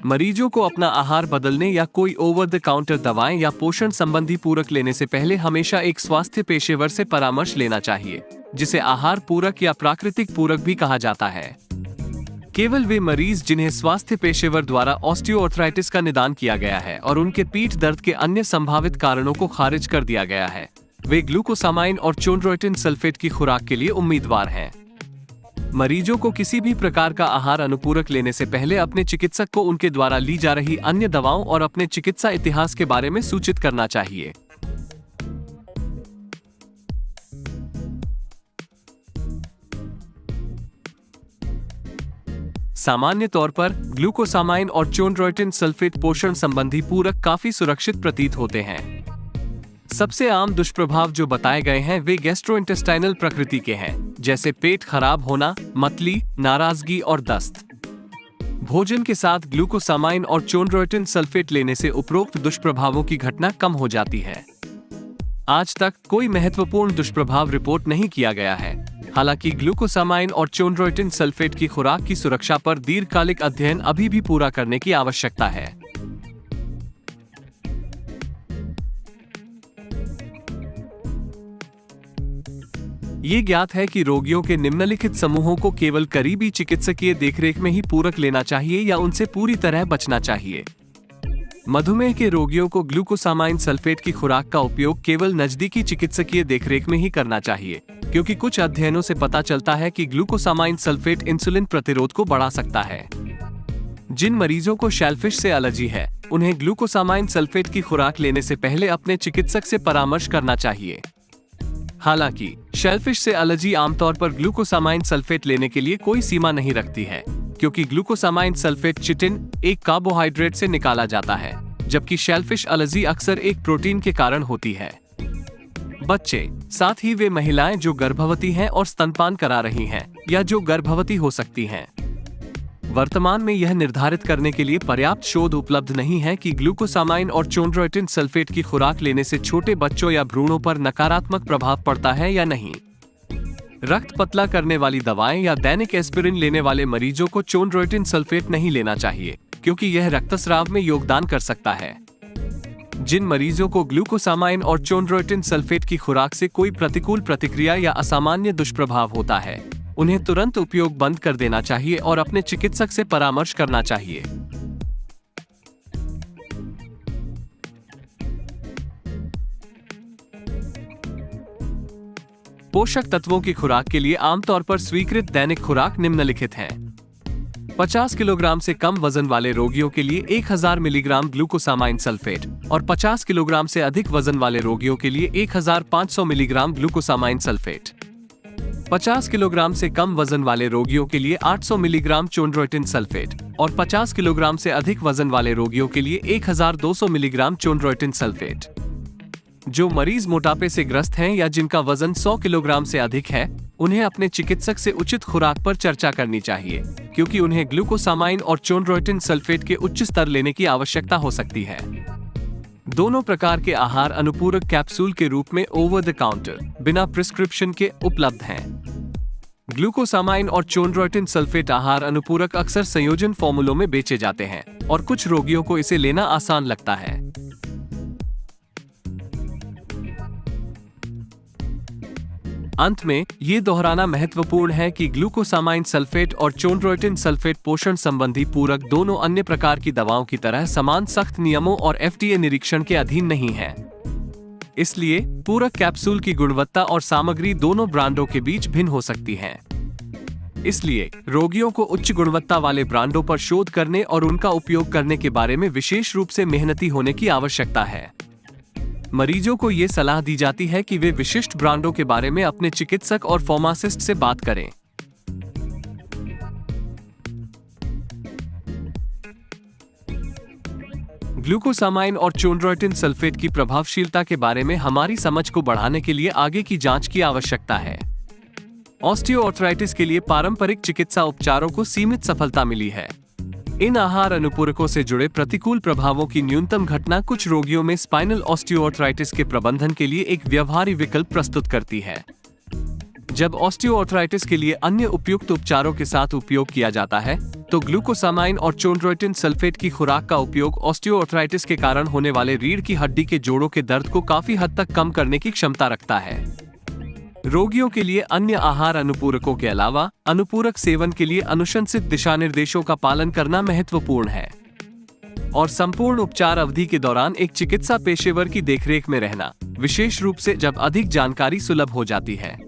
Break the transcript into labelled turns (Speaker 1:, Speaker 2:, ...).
Speaker 1: मरीजों को अपना आहार बदलने या कोई ओवर द काउंटर दवाएं या पोषण संबंधी पूरक लेने से पहले हमेशा एक स्वास्थ्य पेशेवर से परामर्श लेना चाहिए, जिसे आहार पूरक या प्राकृतिक पूरक भी कहा जाता है। केवल वे मरीज जिन्हें स्वास्थ्य पेशेवर द्वारा ऑस्टियोआर्थराइटिस का निदान किया गया है और उनके पीठ दर्द के अन्य संभावित कारणों को खारिज कर दिया गया है, वे ग्लूकोसामाइन और चोंड्रोइटिन सल्फेट की खुराक के लिए उम्मीदवार हैं। मरीजों को किसी भी प्रकार का आहार अनुपूरक लेने से पहले अपने चिकित्सक को उनके द्वारा ली जा रही अन्य दवाओं और अपने चिकित्सा इतिहास के बारे में सूचित करना चाहिए। सामान्य तौर पर ग्लूकोसामाइन और चोंड्रोइटिन सल्फेट पोषण संबंधी पूरक काफी सुरक्षित प्रतीत होते हैं। सबसे आम दुष्प्रभाव जो बताए गए हैं वे गैस्ट्रोइंटेस्टाइनल प्रकृति के हैं, जैसे पेट खराब होना, मतली, नाराजगी और दस्त। भोजन के साथ ग्लूकोसामाइन और चोंड्रोइटिन सल्फेट लेने से उपरोक्त दुष्प्रभावों की घटना कम हो जाती है। आज तक कोई महत्वपूर्ण दुष्प्रभाव रिपोर्ट नहीं किया गया है। हालांकि ग्लूकोसामाइन और चोंड्रोइटिन सल्फेट की खुराक की सुरक्षा पर दीर्घकालिक अध्ययन अभी भी पूरा करने की आवश्यकता है। ये ज्ञात है कि रोगियों के निम्नलिखित समूहों को केवल करीबी चिकित्सकीय देखरेख में ही पूरक लेना चाहिए या उनसे पूरी तरह बचना चाहिए। मधुमेह के रोगियों को ग्लूकोसामाइन सल्फेट की खुराक का उपयोग केवल नजदीकी चिकित्सकीय देखरेख में ही करना चाहिए, क्योंकि कुछ अध्ययनों से पता चलता है कि ग्लूकोसामाइन सल्फेट इंसुलिन प्रतिरोध को बढ़ा सकता है। जिन मरीजों को शेलफिश से एलर्जी है, उन्हें ग्लूकोसामाइन सल्फेट की खुराक लेने से पहले अपने चिकित्सक से परामर्श करना चाहिए। हालांकि शेलफिश से एलर्जी आमतौर पर ग्लूकोसामाइन सल्फेट लेने के लिए कोई सीमा नहीं रखती है, क्योंकि ग्लूकोसामाइन सल्फेट चिटिन एक कार्बोहाइड्रेट से निकाला जाता है, जबकि शेलफिश एलर्जी अक्सर एक प्रोटीन के कारण होती है। बच्चे, साथ ही वे महिलाएं जो गर्भवती हैं और स्तनपान करा रही हैं या जो गर्भवती हो सकती हैं। वर्तमान में यह निर्धारित करने के लिए पर्याप्त शोध उपलब्ध नहीं है कि ग्लूकोसामाइन और चोंड्रोइटिन सल्फेट की खुराक लेने से छोटे बच्चों या भ्रूणों पर नकारात्मक प्रभाव पड़ता है या नहीं। रक्त पतला करने वाली दवाएं या दैनिक एस्पिरिन लेने वाले मरीजों को चोंड्रोइटिन सल्फेट नहीं लेना चाहिए, क्योंकि यह रक्तस्राव में योगदान कर सकता है। जिन मरीजों को ग्लूकोसामाइन और चोंड्रोइटिन सल्फेट की खुराक से कोई प्रतिकूल प्रतिक्रिया या असामान्य दुष्प्रभाव होता है, उन्हें तुरंत उपयोग बंद कर देना चाहिए और अपने चिकित्सक से परामर्श करना चाहिए। पोषक तत्वों की खुराक के लिए आमतौर पर स्वीकृत दैनिक खुराक निम्नलिखित हैं। 50 किलोग्राम से कम वजन वाले रोगियों के लिए 1000 मिलीग्राम ग्लूकोसामाइन सल्फेट और 50 किलोग्राम से अधिक वजन वाले रोगियों के लिए 1500 मिलीग्राम ग्लूकोसामाइन सल्फेट। 50 किलोग्राम से कम वजन वाले रोगियों के लिए 800 मिलीग्राम चोंड्रोइटिन सल्फेट और 50 किलोग्राम से अधिक वजन वाले रोगियों के लिए 1200 मिलीग्राम चोंड्रोइटिन सल्फेट। जो मरीज मोटापे से ग्रस्त हैं या जिनका वजन 100 किलोग्राम से अधिक है, उन्हें अपने चिकित्सक से उचित खुराक पर चर्चा करनी चाहिए, क्योंकि उन्हें ग्लूकोसामाइन और चोंड्रोइटिन सल्फेट के उच्च स्तर लेने की आवश्यकता हो सकती है। दोनों प्रकार के आहार अनुपूरक कैप्सूल के रूप में ओवर द काउंटर बिना प्रिस्क्रिप्शन के उपलब्ध हैं। ग्लूकोसामाइन और चोंड्रोइटिन सल्फेट आहार अनुपूरक अक्सर संयोजन फॉर्मूलों में बेचे जाते हैं और कुछ रोगियों को इसे लेना आसान लगता है। अंत में ये दोहराना महत्वपूर्ण है कि ग्लूकोसामाइन सल्फेट और चोंड्रोइटिन सल्फेट पोषण संबंधी पूरक दोनों अन्य प्रकार की दवाओं की तरह समान सख्त नियमों और FDA निरीक्षण के अधीन नहीं हैं। इसलिए पूरक कैप्सूल की गुणवत्ता और सामग्री दोनों ब्रांडों के बीच भिन्न हो सकती है। इसलिए रोगियों को उच्च गुणवत्ता वाले ब्रांडों पर शोध करने और उनका उपयोग करने के बारे में विशेष रूप से मेहनती होने की आवश्यकता है। मरीजों को ये सलाह दी जाती है कि वे विशिष्ट ब्रांडों के बारे में अपने चिकित्सक और फार्मासिस्ट से बात करें। ग्लूकोसामाइन और चोंड्रोइटिन सल्फेट की प्रभावशीलता के बारे में हमारी समझ को बढ़ाने के लिए आगे की जांच की आवश्यकता है। ऑस्टियोआर्थराइटिस के लिए पारंपरिक चिकित्सा उपचारों को सीमित सफलता मिली है। इन आहार अनुपूरकों से जुड़े प्रतिकूल प्रभावों की न्यूनतम घटना कुछ रोगियों में स्पाइनल ऑस्टियोआर्थराइटिस के प्रबंधन के लिए एक व्यवहार्य विकल्प प्रस्तुत करती है। जब ऑस्टियोआर्थराइटिस के लिए अन्य उपयुक्त उपचारों के साथ उपयोग किया जाता है तो ग्लूकोसामाइन और चोंड्रोइटिन सल्फेट की खुराक का उपयोग ऑस्टियोआर्थराइटिस के कारण होने वाले रीढ़ की हड्डी के जोड़ों के दर्द को काफी हद तक कम करने की क्षमता रखता है। रोगियों के लिए अन्य आहार अनुपूरकों के अलावा अनुपूरक सेवन के लिए अनुशंसित दिशानिर्देशों का पालन करना महत्वपूर्ण है और संपूर्ण उपचार अवधि के दौरान एक चिकित्सा पेशेवर की देखरेख में रहना, विशेष रूप से जब अधिक जानकारी सुलभ हो जाती है।